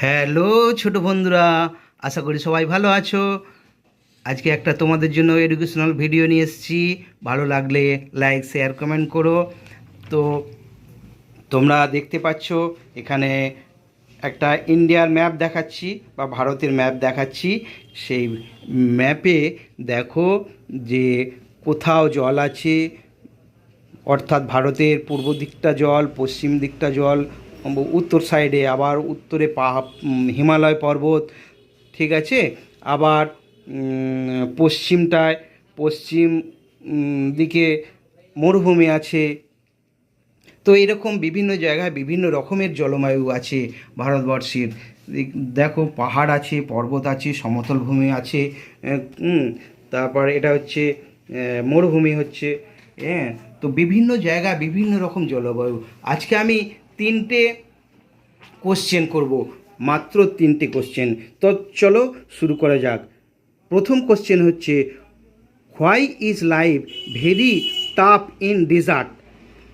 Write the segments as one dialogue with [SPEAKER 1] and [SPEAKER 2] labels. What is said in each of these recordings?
[SPEAKER 1] Hello ছোট বন্ধুরা, আশা করি সবাই ভালো আছো। আজকে একটা তোমাদের জন্য এডুকেশনাল ভিডিও নিয়ে এসেছি। ভালো লাগলে লাইক শেয়ার কমেন্ট করো। তো তোমরা দেখতে পাচ্ছ এখানে একটা ইন্ডিয়ার ম্যাপ দেখাচ্ছি বা ভারতের ম্যাপ দেখাচ্ছি। সেই ম্যাপে দেখো যে কোথাও জল আছে, অর্থাৎ ভারতের পূর্ব দিকটা জল, পশ্চিম দিকটা জল, উত্তর সাইডে আবার উত্তরে হিমালয় পর্বত, ঠিক আছে। আবার পশ্চিমটায় পশ্চিম দিকে মরুভূমি আছে। তো এরকম বিভিন্ন জায়গায় বিভিন্ন রকমের জলবায়ু আছে ভারতবর্ষের। দেখো পাহাড় আছে, পর্বত আছে, সমতল ভূমি আছে, তারপর এটা হচ্ছে মরুভূমি হচ্ছে। হ্যাঁ, তো বিভিন্ন জায়গায় বিভিন্ন রকম জলবায়ু। আজকে আমি তিনটে কোশ্চেন করব, মাত্র তিনটে কোশ্চেন। তো চলো শুরু করা যাক। প্রথম কোশ্চেন হচ্ছে, why is life very tough in desert?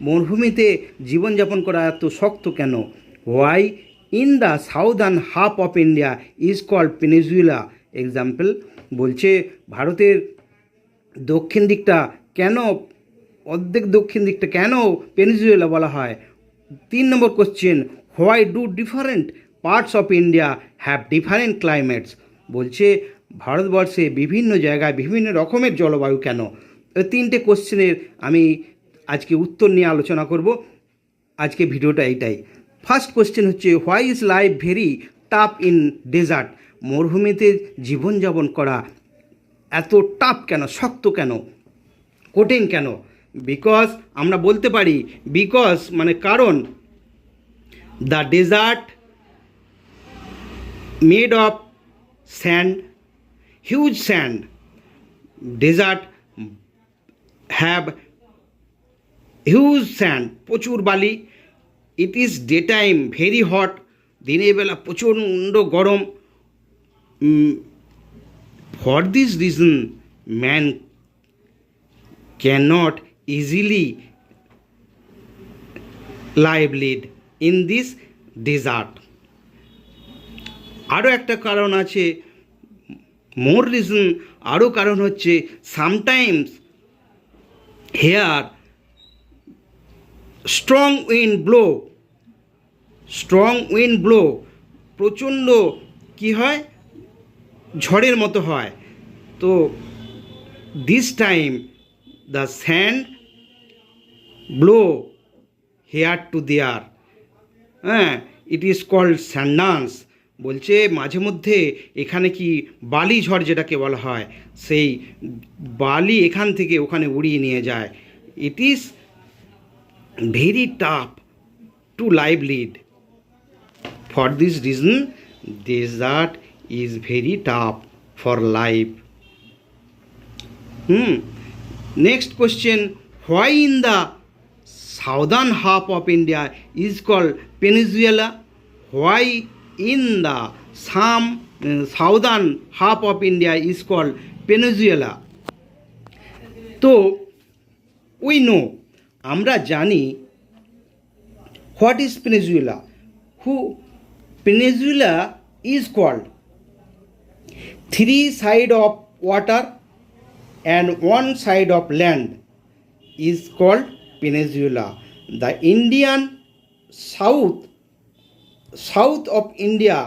[SPEAKER 1] মরুভূমিতে জীবনযাপন করা এত শক্ত কেন? Why in the southern half of India is called peninsula? Example বলছে ভারতের দক্ষিণ দিকটা কেন, অর্ধেক দক্ষিণ দিকটা কেন পেনিনসুলা বলা হয়? 3 number question, why do different parts of India have different climates? বলছে ভারতবর্ষে বিভিন্ন জায়গায় বিভিন্ন রকমের জলবায়ু কেন? এই তিনটে কোশ্চেনের আমি আজকে উত্তর নিয়ে আলোচনা করব। আজকে ভিডিওটা এইটাই। ফার্স্ট কোশ্চেন হচ্ছে, why is life very tough in desert? মরুভূমিতে জীবনযাপন করা এত টাফ কেন, শক্ত কেন, কঠিন কেন? বিকজ আমরা বলতে পারি, বিকজ মানে কারণ, the desert made of sand, huge sand, desert have huge sand, প্রচুর বালি। It is day time very hot, দিনের বেলা প্রচণ্ড গরম। For this reason man can't easily live lead in this desert. আরও একটা কারণ আছে, মোর রিজন, আরও কারণ হচ্ছে, sometimes here strong wind blow, strong wind blow, প্রচণ্ড কী হয়, ঝড়ের মতো হয়। তো this time the sand blow here to দেয়ার, হ্যাঁ, ইট ইজ কল্ড স্যান্ডান্স। বলছে মাঝে মধ্যে এখানে কি বালি ঝড় যেটাকে বলা হয়, সেই বালি এখান থেকে ওখানে উড়িয়ে নিয়ে যায়। It is very tough to live lead. For this reason desert is very tough for life. Next question, why in the southern half of India is called peninsula? Why in the southern half of India is called peninsula? তো we know, আমরা জানি, what is peninsula? Who peninsula is called 3 sides of water and 1 side of land is called peninsula. The Indian south of India,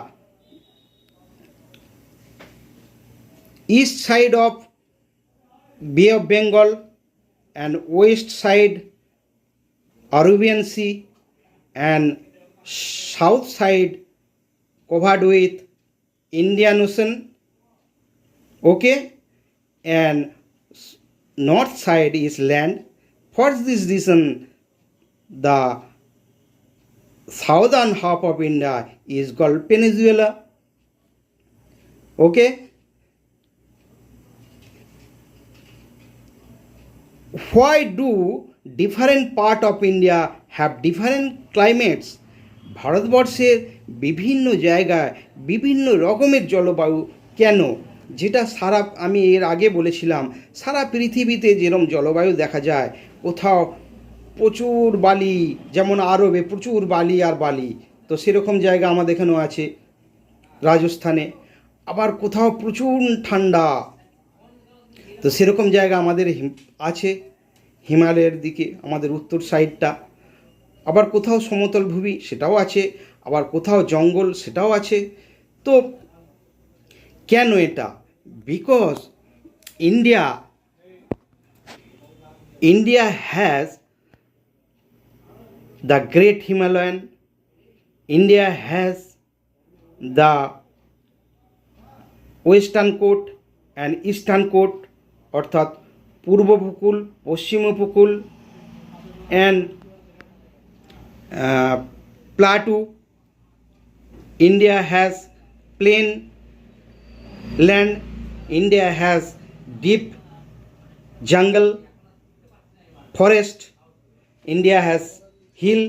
[SPEAKER 1] east side of Bay of Bengal and west side Arabian Sea and south side covered with Indian Ocean, okay, and north side is land. For this reason the southern half of India is called peninsula, okay. Why do different part of India have different climates? ভারতবর্ষের বিভিন্ন জায়গায় বিভিন্ন রকমের জলবায়ু কেন? যেটা আমি এর আগে বলেছিলাম, সারা পৃথিবীতে যেরকম জলবায়ু দেখা যায়, কোথাও প্রচুর বালি, যেমন আরবে প্রচুর বালি আর বালি, তো সেরকম জায়গা আমাদের এখানেও আছে। রাজস্থানে, আবার কোথাও প্রচুর ঠান্ডা। তো সেরকম জায়গা আমাদের আছে হিমালয়ের দিকে, আমাদের উত্তর সাইডটা। আবার কোথাও সমতল ভূমি, সেটাও আছে। আবার কোথাও জঙ্গল, সেটাও আছে। তো কেন এটা? Because India India has the great Himalayan, India has the western coast and eastern coast, অর্থাৎ পূর্ব উপকূল, পশ্চিম উপকূল, and plateau. India has plain land, India has deep jungle, forest, India has hill.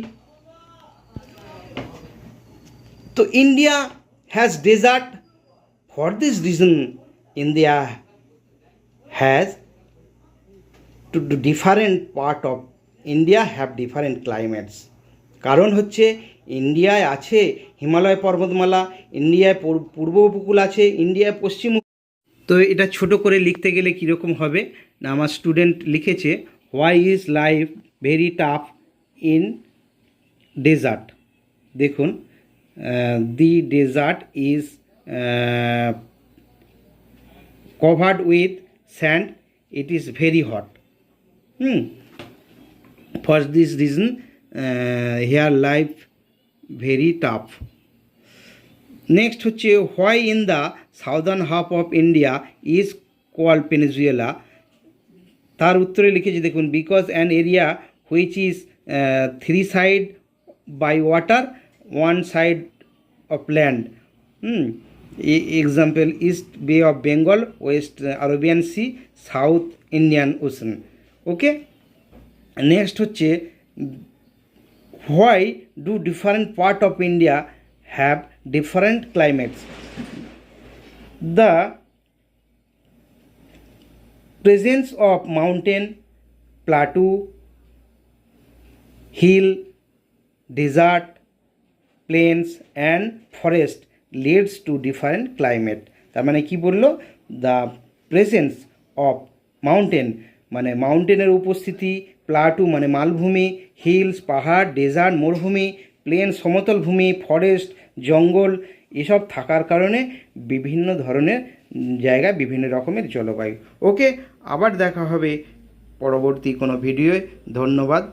[SPEAKER 1] So India has desert. For this reason, India has to different part of India have different climates. কারণ হচ্ছে ইন্ডিয়ায় আছে হিমালয় পর্বতমালা, ইন্ডিয়ায় পূর্ব উপকূল আছে, ইন্ডিয়ায় পশ্চিম। তো এটা ছোট করে লিখতে গেলে কীরকম হবে না, আমার স্টুডেন্ট লিখেছে why is life very tough in desert. দেখুন, the desert is covered with sand, it is very hot. For this reason here life very tough. Next হচ্ছে why in the southern half of India is called peninsula. তার উত্তরে লিখেছি দেখুন, because an area which is three side by water, one side of land. Example east bay of Bengal, west Arabian sea, south Indian ocean. Okay, next হচ্ছে why do different part of India have different climates. The presence of mountain, plateau, hill, desert, plains and forest leads to different climate. তার মানে কি বললো? The presence of mountain মানে মাউন্টেনের উপস্থিতি, plateau মানে মালভূমি, hills পাহাড়, ডেজার্ট মরুভূমি, প্লেন সমতল ভূমি, ফরেস্ট জঙ্গল, এসব থাকার কারণে বিভিন্ন ধরনের জায়গায় বিভিন্ন রকমের জলবায়ু। ওকে, আবার দেখা হবে পরবর্তী কোনো ভিডিওয়। ধন্যবাদ।